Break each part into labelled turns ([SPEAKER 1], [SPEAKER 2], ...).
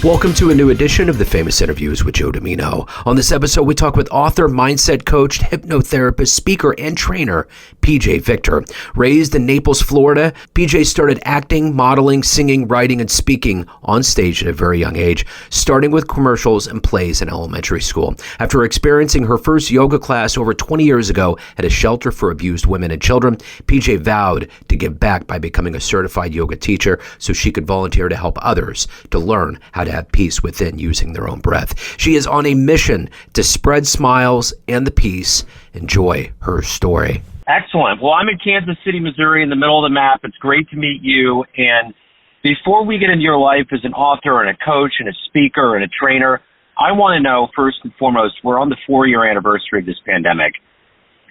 [SPEAKER 1] Welcome to a new edition of the Famous Interviews with Joe Dimino. On this episode, we talk with author, mindset coach, hypnotherapist, speaker, and trainer, PJ Victor. Raised in Naples, Florida, PJ started acting, modeling, singing, writing, and speaking on stage at a very young age, starting with commercials and plays in elementary school. After experiencing her first yoga class over 20 years ago at a shelter for abused women and children, PJ vowed to give back by becoming a certified yoga teacher so she could volunteer to help others to learn how to have peace within using their own breath. She is on a mission to spread smiles and the peace. Enjoy her story.
[SPEAKER 2] Excellent. Well, I'm in Kansas City, Missouri, in the middle of the map. It's great to meet you. And before we get into your life as an author and a coach and a speaker and a trainer, I want to know, first and foremost, we're on the 4-year anniversary of this pandemic.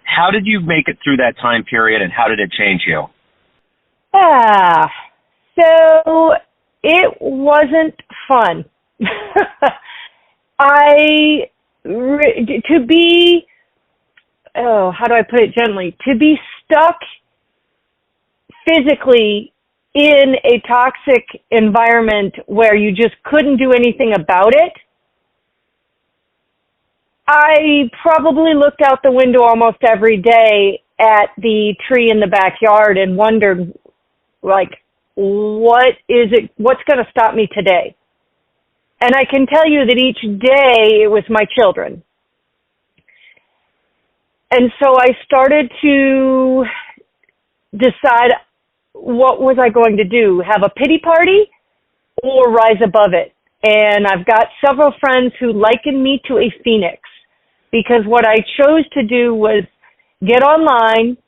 [SPEAKER 2] How did you make it through that time period, and how did it change you?
[SPEAKER 3] So it wasn't fun. How do I put it gently? To be stuck physically in a toxic environment where you just couldn't do anything about it, I probably looked out the window almost every day at the tree in the backyard and wondered, like, what's going to stop me today? And I can tell you that each day it was my children. And so I started to decide, what was I going to do? Have a pity party or rise above it? And I've got several friends who liken me to a phoenix, because what I chose to do was get online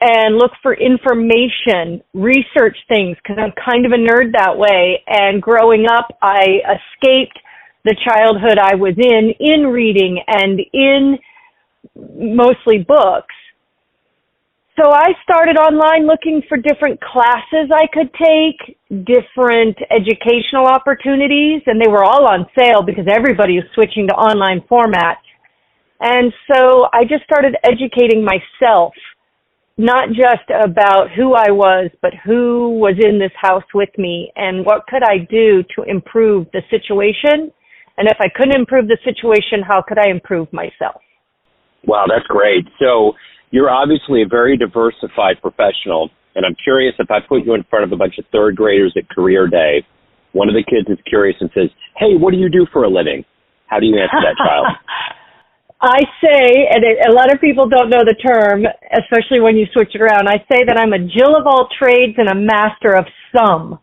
[SPEAKER 3] and look for information, research things, because I'm kind of a nerd that way. And growing up, I escaped the childhood I was in reading and in mostly books. So I started online looking for different classes I could take, different educational opportunities, and they were all on sale because everybody was switching to online formats. And so I just started educating myself, not just about who I was, but who was in this house with me and what could I do to improve the situation. And if I couldn't improve the situation, how could I improve myself?
[SPEAKER 2] Wow, that's great. So you're obviously a very diversified professional, and I'm curious, if I put you in front of a bunch of third graders at career day, one of the kids is curious and says, "Hey, what do you do for a living?" How do you answer that child?
[SPEAKER 3] I say, and a lot of people don't know the term, especially when you switch it around, I say that I'm a Jill of all trades and a master of some.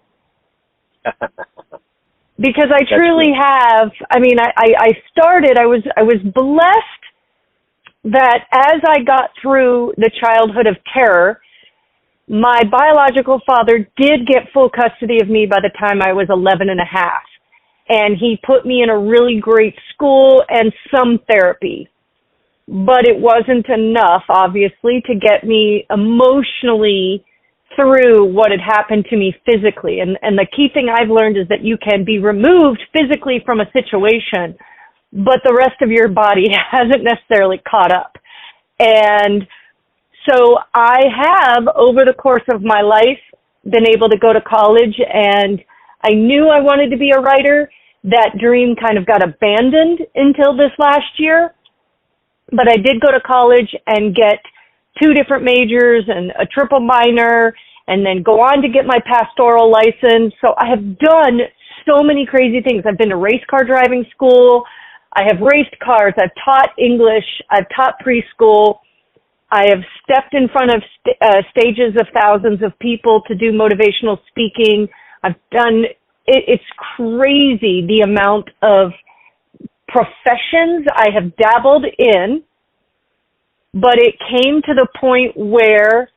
[SPEAKER 3] Because I truly have, I was blessed that as I got through the childhood of terror, my biological father did get full custody of me by the time I was 11 and a half. And he put me in a really great school and some therapy. But it wasn't enough, obviously, to get me emotionally through what had happened to me physically. And the key thing I've learned is that you can be removed physically from a situation, but the rest of your body hasn't necessarily caught up. And so I have, over the course of my life, been able to go to college, and I knew I wanted to be a writer. That dream kind of got abandoned until this last year. But I did go to college and get 2 different majors and a triple minor, and then go on to get my pastoral license. So I have done so many crazy things. I've been to race car driving school. I have raced cars. I've taught English. I've taught preschool. I have stepped in front of stages of thousands of people to do motivational speaking. I've done, it's crazy the amount of professions I have dabbled in, but it came to the point where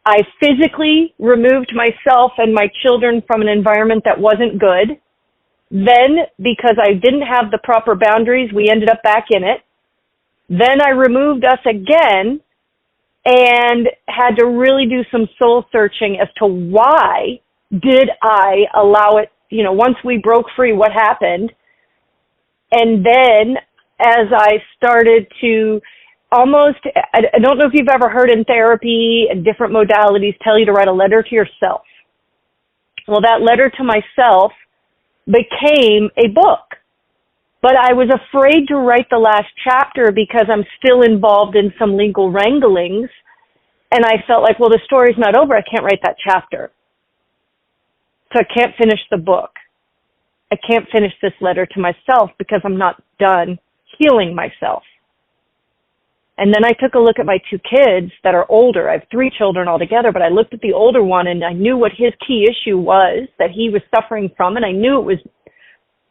[SPEAKER 3] I physically removed myself and my children from an environment that wasn't good. Then, because I didn't have the proper boundaries, we ended up back in it. Then I removed us again and had to really do some soul searching as to why did I allow it, once we broke free, what happened? And then as I started to I don't know if you've ever heard in therapy and different modalities tell you to write a letter to yourself. Well, that letter to myself became a book. But I was afraid to write the last chapter because I'm still involved in some legal wranglings. And I felt like, well, the story's not over. I can't write that chapter. So I can't finish the book. I can't finish this letter to myself because I'm not done healing myself. And then I took a look at my 2 kids that are older. I have 3 children altogether, but I looked at the older one and I knew what his key issue was that he was suffering from, and I knew it was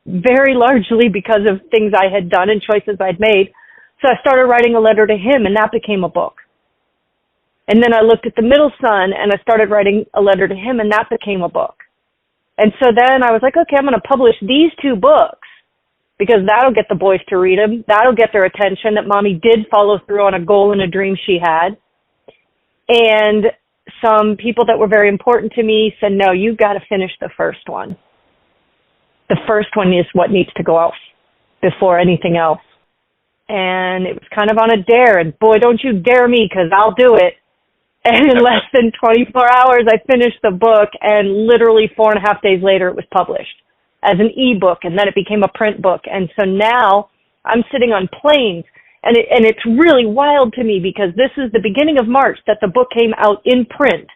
[SPEAKER 3] very largely because of things I had done and choices I'd made. So I started writing a letter to him, and that became a book. And then I looked at the middle son, and I started writing a letter to him, and that became a book. And so then I was like, okay, I'm going to publish these 2 books because that'll get the boys to read them. That'll get their attention that mommy did follow through on a goal and a dream she had. And some people that were very important to me said, no, you've got to finish the first one. The first one is what needs to go out before anything else. And it was kind of on a dare, and boy, don't you dare me, because I'll do it. And in less than 24 hours, I finished the book, and literally 4.5 days later, it was published as an ebook, and then it became a print book. And so now I'm sitting on planes, and it's really wild to me because this is the beginning of March that the book came out in print.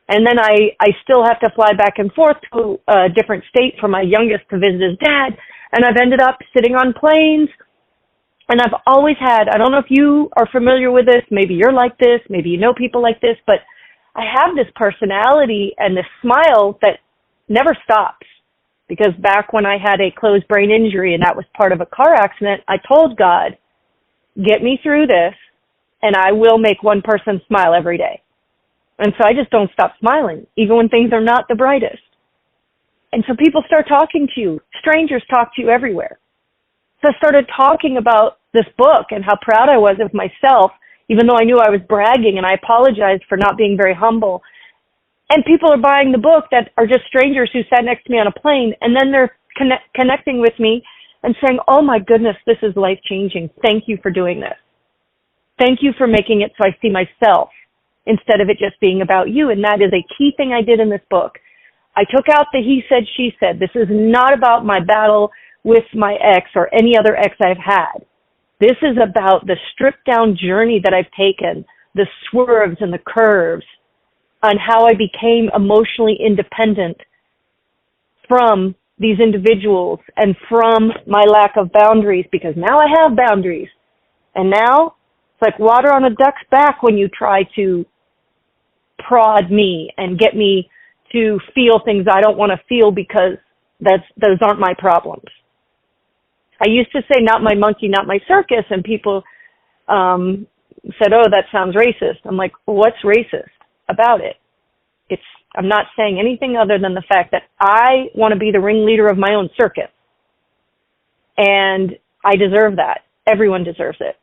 [SPEAKER 3] And then I still have to fly back and forth to a different state for my youngest to visit his dad. And I've ended up sitting on planes. And I've always had, I don't know if you are familiar with this, maybe you're like this, maybe you know people like this, but I have this personality and this smile that never stops. Because back when I had a closed brain injury and that was part of a car accident, I told God, get me through this and I will make one person smile every day. And so I just don't stop smiling, even when things are not the brightest. And so people start talking to you. Strangers talk to you everywhere. So I started talking about this book and how proud I was of myself, even though I knew I was bragging, and I apologized for not being very humble. And people are buying the book that are just strangers who sat next to me on a plane, and then they're connecting with me and saying, oh my goodness, this is life-changing. Thank you for doing this. Thank you for making it so I see myself instead of it just being about you. And that is a key thing I did in this book. I took out the he said, she said. This is not about my battle with my ex or any other ex I've had. This is about the stripped down journey that I've taken, the swerves and the curves on how I became emotionally independent from these individuals and from my lack of boundaries, because now I have boundaries. And now it's like water on a duck's back when you try to prod me and get me to feel things I don't want to feel because those aren't my problems. I used to say, not my monkey, not my circus, and people said, oh, that sounds racist. I'm like, well, what's racist about it? I'm not saying anything other than the fact that I want to be the ringleader of my own circus. And I deserve that. Everyone deserves it.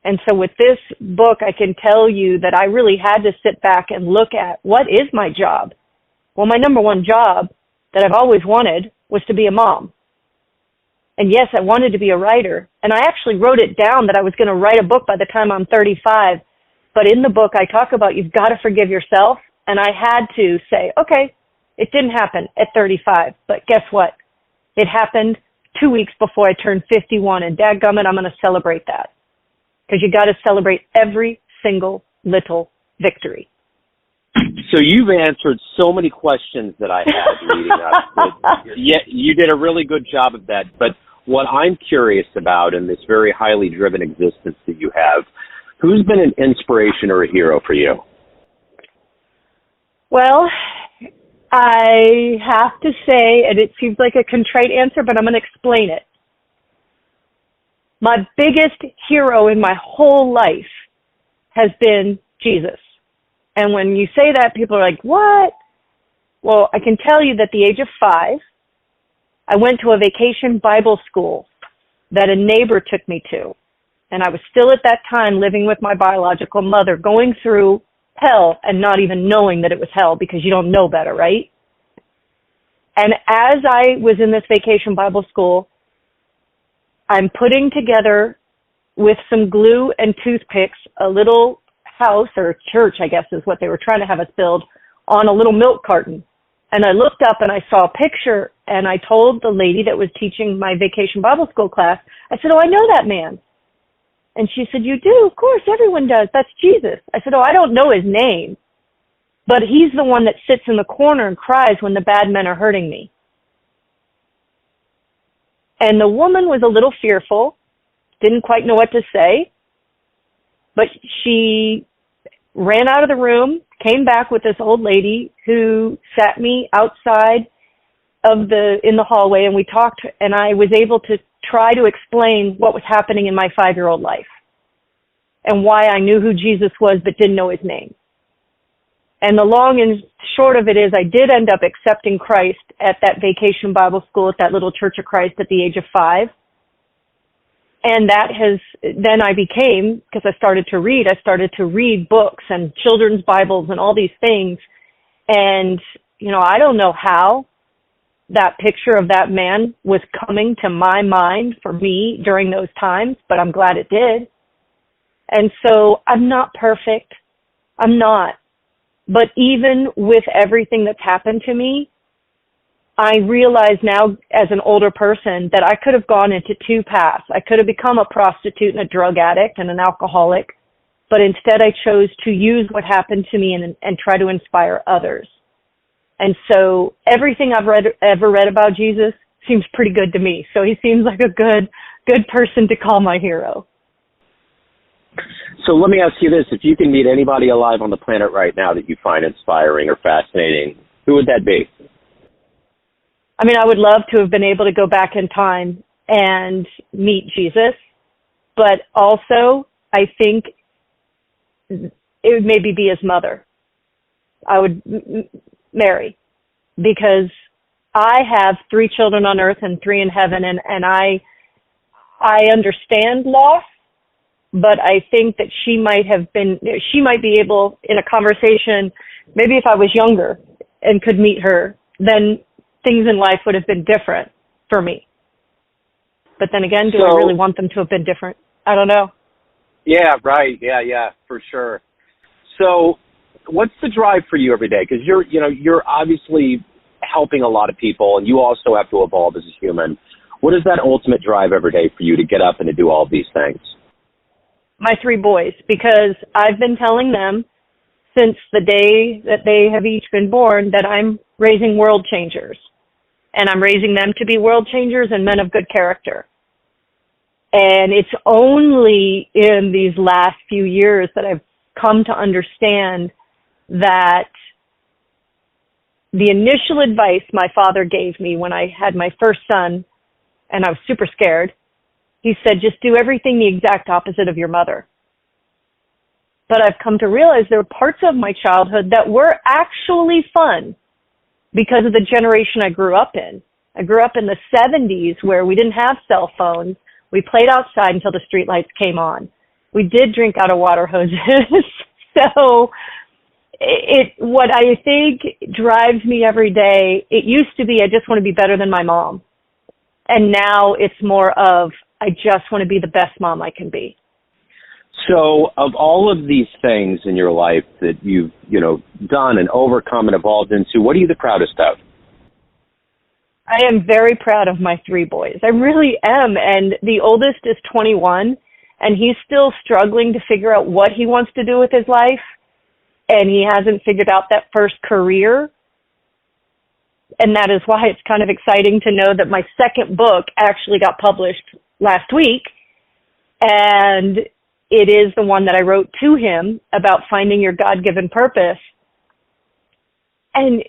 [SPEAKER 3] And so with this book, I can tell you that I really had to sit back and look at, what is my job? Well, my number one job that I've always wanted was to be a mom. And yes, I wanted to be a writer. And I actually wrote it down that I was going to write a book by the time I'm 35. But in the book, I talk about you've got to forgive yourself. And I had to say, okay, it didn't happen at 35. But guess what? It happened 2 weeks before I turned 51. And dadgummit, I'm going to celebrate that. Because you got to celebrate every single little victory.
[SPEAKER 2] So you've answered so many questions that I had leading up. Yeah, you did a really good job of that. But what I'm curious about in this very highly driven existence that you have, who's been an inspiration or a hero for you?
[SPEAKER 3] Well, I have to say, and it seems like a contrite answer, but I'm going to explain it. My biggest hero in my whole life has been Jesus. And when you say that, people are like, what? Well, I can tell you that at the age of 5, I went to a vacation Bible school that a neighbor took me to. And I was still at that time living with my biological mother, going through hell and not even knowing that it was hell because you don't know better, right? And as I was in this vacation Bible school, I'm putting together with some glue and toothpicks a little house or church, I guess is what they were trying to have us build, on a little milk carton. And I looked up and I saw a picture, and I told the lady that was teaching my vacation Bible school class, I said, "Oh, I know that man." And she said, "You do? Of course, everyone does. That's Jesus." I said, "Oh, I don't know his name, but he's the one that sits in the corner and cries when the bad men are hurting me." And the woman was a little fearful, didn't quite know what to say, but she ran out of the room, came back with this old lady who sat me outside in the hallway, and we talked, and I was able to try to explain what was happening in my 5-year-old life and why I knew who Jesus was but didn't know his name. And the long and short of it is I did end up accepting Christ at that vacation Bible school at that little Church of Christ at the age of 5. And then I became, because I started to read books and children's Bibles and all these things. And, I don't know how that picture of that man was coming to my mind for me during those times, but I'm glad it did. And so I'm not perfect. I'm not. But even with everything that's happened to me, I realize now as an older person that I could have gone into 2 paths. I could have become a prostitute and a drug addict and an alcoholic, but instead I chose to use what happened to me and try to inspire others. And so everything I've ever read about Jesus seems pretty good to me. So he seems like a good person to call my hero.
[SPEAKER 4] So let me ask you this. If you can meet anybody alive on the planet right now that you find inspiring or fascinating, who would that be?
[SPEAKER 3] I mean, I would love to have been able to go back in time and meet Jesus, but also I think it would maybe be his mother. I would Mary, because I have 3 children on earth and 3 in heaven, and I understand loss, but I think that she might be able, in a conversation, maybe if I was younger and could meet her, then things in life would have been different for me. But then again, do I really want them to have been different? I don't know.
[SPEAKER 4] Yeah, right. Yeah, for sure. So what's the drive for you every day? Because you're obviously helping a lot of people, and you also have to evolve as a human. What is that ultimate drive every day for you to get up and to do all of these things?
[SPEAKER 3] My 3 boys, because I've been telling them since the day that they have each been born that I'm raising world changers. And I'm raising them to be world changers and men of good character. And it's only in these last few years that I've come to understand that the initial advice my father gave me when I had my first son, and I was super scared, he said, just do everything the exact opposite of your mother. But I've come to realize there were parts of my childhood that were actually fun because of the generation I grew up in. I grew up in the 70s where we didn't have cell phones. We played outside until the streetlights came on. We did drink out of water hoses. So what I think drives me every day, it used to be I just want to be better than my mom. And now it's more of I just want to be the best mom I can be.
[SPEAKER 4] So of all of these things in your life that you've, done and overcome and evolved into, what are you the proudest of?
[SPEAKER 3] I am very proud of my 3 boys. I really am. And the oldest is 21, and he's still struggling to figure out what he wants to do with his life. And he hasn't figured out that first career. And that is why it's kind of exciting to know that my second book actually got published last week. And it is the one that I wrote to him about finding your God-given purpose. And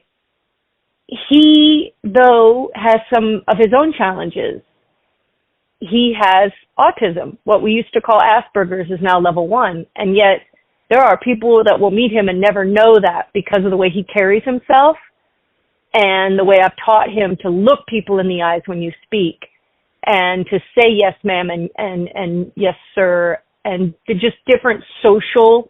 [SPEAKER 3] he, though, has some of his own challenges. He has autism. What we used to call Asperger's is now level 1. And yet there are people that will meet him and never know that because of the way he carries himself and the way I've taught him to look people in the eyes when you speak and to say yes, ma'am, and yes, sir, and to just different social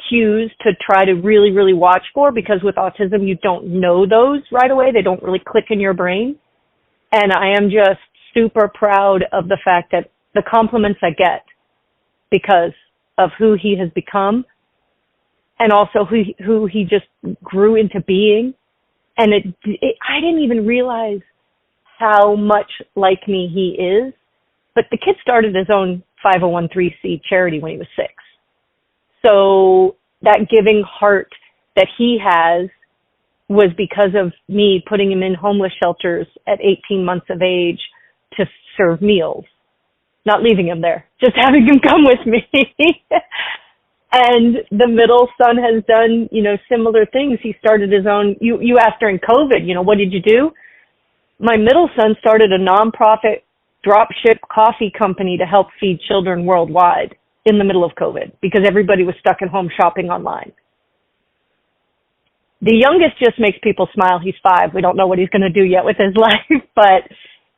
[SPEAKER 3] cues to try to really, really watch for, because with autism, you don't know those right away. They don't really click in your brain. And I am just super proud of the fact that the compliments I get because of who he has become and also who he just grew into being. And I didn't even realize how much like me he is. But the kid started his own 501(c) charity when he was 6. So that giving heart that he has was because of me putting him in homeless shelters at 18 months of age to serve meals. Not leaving him there, just having him come with me. And the middle son has done, similar things. He started his own, you asked during COVID, what did you do? My middle son started a nonprofit dropship coffee company to help feed children worldwide in the middle of COVID because everybody was stuck at home shopping online. The youngest just makes people smile. He's 5. We don't know what he's going to do yet with his life, but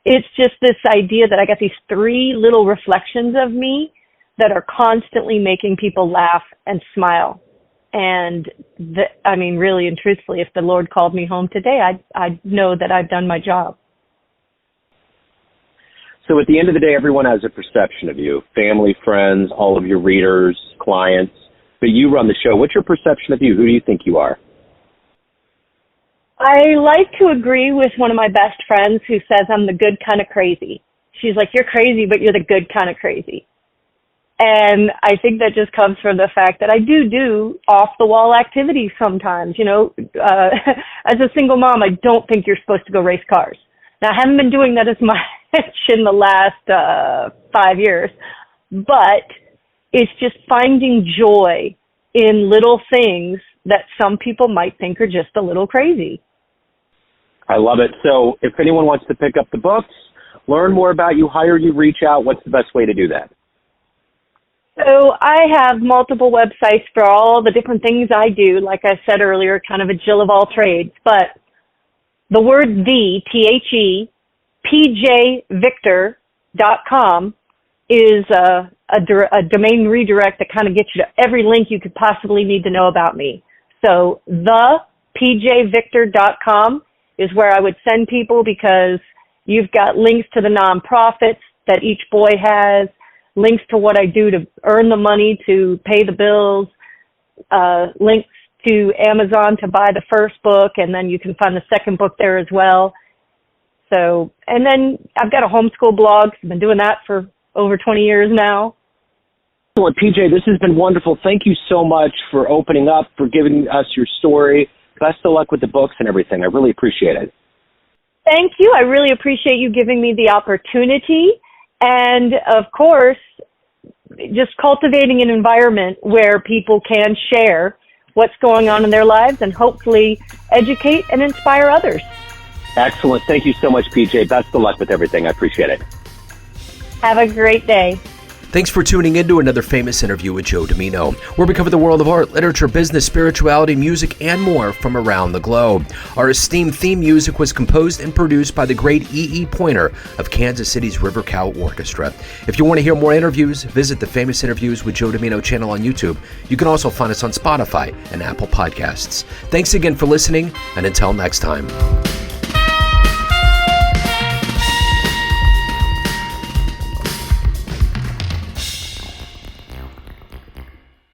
[SPEAKER 3] it's just this idea that I got these 3 little reflections of me that are constantly making people laugh and smile. And really and truthfully, if the Lord called me home today, I'd know that I've done my job.
[SPEAKER 4] So at the end of the day, everyone has a perception of you, family, friends, all of your readers, clients, but you run the show. What's your perception of you? Who do you think you are?
[SPEAKER 3] I like to agree with one of my best friends who says I'm the good kind of crazy. She's like, you're crazy, but you're the good kind of crazy. And I think that just comes from the fact that I do off-the-wall activities sometimes. As a single mom, I don't think you're supposed to go race cars. Now, I haven't been doing that as much in the last 5 years, but it's just finding joy in little things that some people might think are just a little crazy.
[SPEAKER 4] I love it. So if anyone wants to pick up the books, learn more about you, hire you, reach out, what's the best way to do that?
[SPEAKER 3] So I have multiple websites for all the different things I do. Like I said earlier, kind of a Jill of all trades. But the word PJVictor.com is a domain redirect that kind of gets you to every link you could possibly need to know about me. So the PJVictor.com is where I would send people because you've got links to the nonprofits that each boy has, links to what I do to earn the money to pay the bills, links to Amazon to buy the first book, and then you can find the second book there as well. So, and then I've got a homeschool blog. I've been doing that for over 20 years now.
[SPEAKER 4] Well, PJ, this has been wonderful. Thank you so much for opening up, for giving us your story. Best of luck with the books and everything. I really appreciate it.
[SPEAKER 3] Thank you. I really appreciate you giving me the opportunity. And, of course, just cultivating an environment where people can share what's going on in their lives and hopefully educate and inspire others.
[SPEAKER 4] Excellent. Thank you so much, PJ. Best of luck with everything. I appreciate it.
[SPEAKER 3] Have a great day.
[SPEAKER 1] Thanks for tuning in to another famous interview with Joe Dimino, where we cover the world of art, literature, business, spirituality, music, and more from around the globe. Our esteemed theme music was composed and produced by the great E.E. Pointer of Kansas City's River Cow Orchestra. If you want to hear more interviews, visit the Famous Interviews with Joe Dimino channel on YouTube. You can also find us on Spotify and Apple Podcasts. Thanks again for listening, and until next time.